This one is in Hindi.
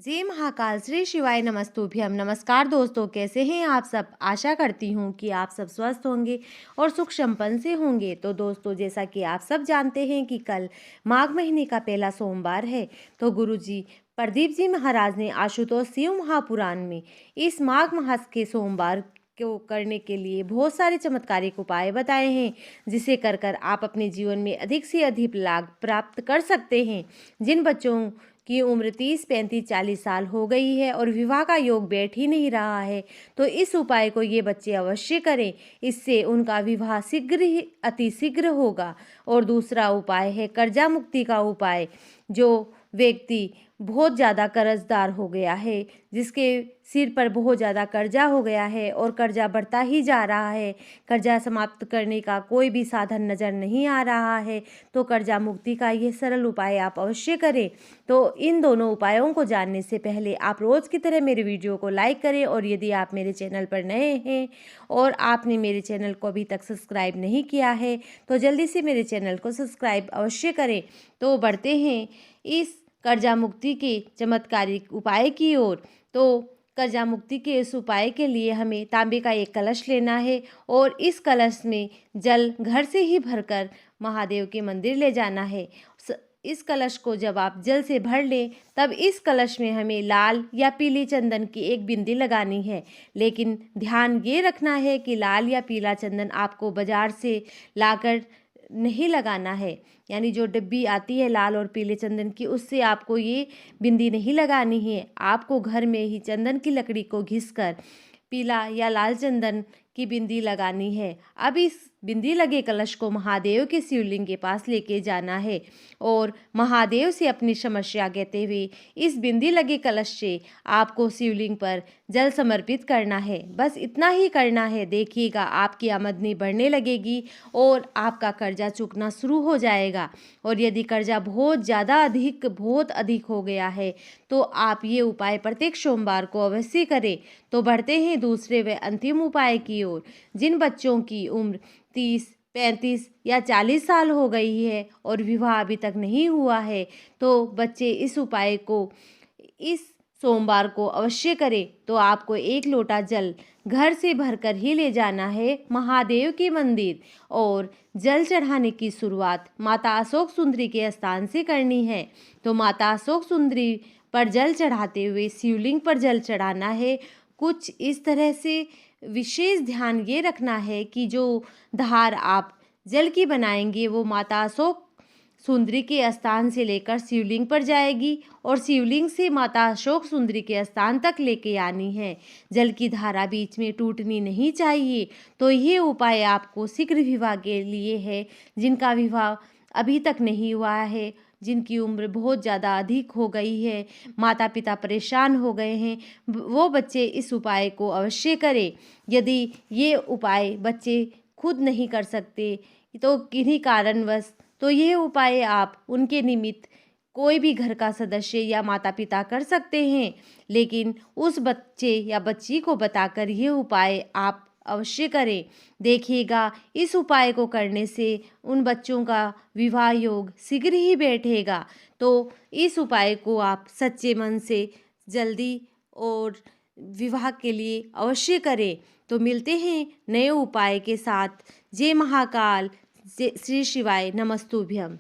जय महाकाल, श्री शिवाय नमस्तुभ्यम। नमस्कार दोस्तों, कैसे हैं आप सब। आशा करती हूँ कि आप सब स्वस्थ होंगे और सुख संपन्न से होंगे। तो दोस्तों, जैसा कि आप सब जानते हैं कि कल माघ महीने का पहला सोमवार है। तो गुरुजी प्रदीप जी महाराज ने आशुतोष शिव महापुराण में इस माघ मास के सोमवार को करने के लिए बहुत सारे चमत्कारिक उपाय बताए हैं, जिसे कर कर आप अपने जीवन में अधिक से अधिक लाभ प्राप्त कर सकते हैं। जिन बच्चों की उम्र 30, 35, 40 साल हो गई है और विवाह का योग बैठ ही नहीं रहा है, तो इस उपाय को ये बच्चे अवश्य करें। इससे उनका विवाह शीघ्र ही अति शीघ्र होगा। और दूसरा उपाय है कर्जा मुक्ति का उपाय। जो व्यक्ति बहुत ज़्यादा कर्जदार हो गया है, जिसके सिर पर बहुत ज़्यादा कर्जा हो गया है और कर्जा बढ़ता ही जा रहा है, कर्जा समाप्त करने का कोई भी साधन नज़र नहीं आ रहा है, तो कर्जा मुक्ति का ये सरल उपाय आप अवश्य करें। तो इन दोनों उपायों को जानने से पहले आप रोज़ की तरह मेरे वीडियो को लाइक करें, और यदि आप मेरे चैनल पर नए हैं और आपने मेरे चैनल को अभी तक सब्सक्राइब नहीं किया है, तो जल्दी से मेरे चैनल को सब्सक्राइब अवश्य करें। तो बढ़ते हैं इस कर्जा मुक्ति के चमत्कारिक उपाय की ओर। तो कर्जा मुक्ति के इस उपाय के लिए हमें तांबे का एक कलश लेना है, और इस कलश में जल घर से ही भरकर महादेव के मंदिर ले जाना है। इस कलश को जब आप जल से भर लें, तब इस कलश में हमें लाल या पीली चंदन की एक बिंदी लगानी है। लेकिन ध्यान ये रखना है कि लाल या पीला चंदन आपको बाजार से लाकर नहीं लगाना है, यानी जो डिब्बी आती है लाल और पीले चंदन की, उससे आपको ये बिंदी नहीं लगानी है। आपको घर में ही चंदन की लकड़ी को घिसकर पीला या लाल चंदन की बिंदी लगानी है। अब इस बिंदी लगे कलश को महादेव के शिवलिंग के पास लेके जाना है, और महादेव से अपनी समस्या कहते हुए इस बिंदी लगे कलश से आपको शिवलिंग पर जल समर्पित करना है। बस इतना ही करना है। देखिएगा आपकी आमदनी बढ़ने लगेगी और आपका कर्जा चुकना शुरू हो जाएगा। और यदि कर्जा बहुत अधिक हो गया है, तो आप ये उपाय प्रत्येक सोमवार को अवश्य करें। तो बढ़ते हैं दूसरे व अंतिम उपाय की ओर। जिन बच्चों की उम्र 30, 35 या 40 साल हो गई है और विवाह अभी तक नहीं हुआ है, तो बच्चे इस उपाय को इस सोमवार को अवश्य करें। तो आपको एक लोटा जल घर से भरकर ही ले जाना है महादेव के मंदिर, और जल चढ़ाने की शुरुआत माता अशोक सुंदरी के स्थान से करनी है। तो माता अशोक सुंदरी पर जल चढ़ाते हुए शिवलिंग पर जल चढ़ाना है। कुछ इस तरह से विशेष ध्यान ये रखना है कि जो धार आप जल की बनाएंगे वो माता अशोक सुंदरी के स्थान से लेकर शिवलिंग पर जाएगी, और शिवलिंग से माता अशोक सुंदरी के स्थान तक लेके आनी है। जल की धारा बीच में टूटनी नहीं चाहिए। तो ये उपाय आपको शीघ्र विवाह के लिए है। जिनका विवाह अभी तक नहीं हुआ है, जिनकी उम्र बहुत ज़्यादा अधिक हो गई है, माता पिता परेशान हो गए हैं, वो बच्चे इस उपाय को अवश्य करें। यदि ये उपाय बच्चे खुद नहीं कर सकते, तो किन्हीं कारणवश, तो ये उपाय आप उनके निमित्त कोई भी घर का सदस्य या माता पिता कर सकते हैं। लेकिन उस बच्चे या बच्ची को बताकर ये उपाय आप अवश्य करें। देखिएगा इस उपाय को करने से उन बच्चों का विवाह योग शीघ्र ही बैठेगा। तो इस उपाय को आप सच्चे मन से जल्दी और विवाह के लिए अवश्य करें। तो मिलते हैं नए उपाय के साथ। जय महाकाल, जय श्री शिवाय नमस्तुभ्यम।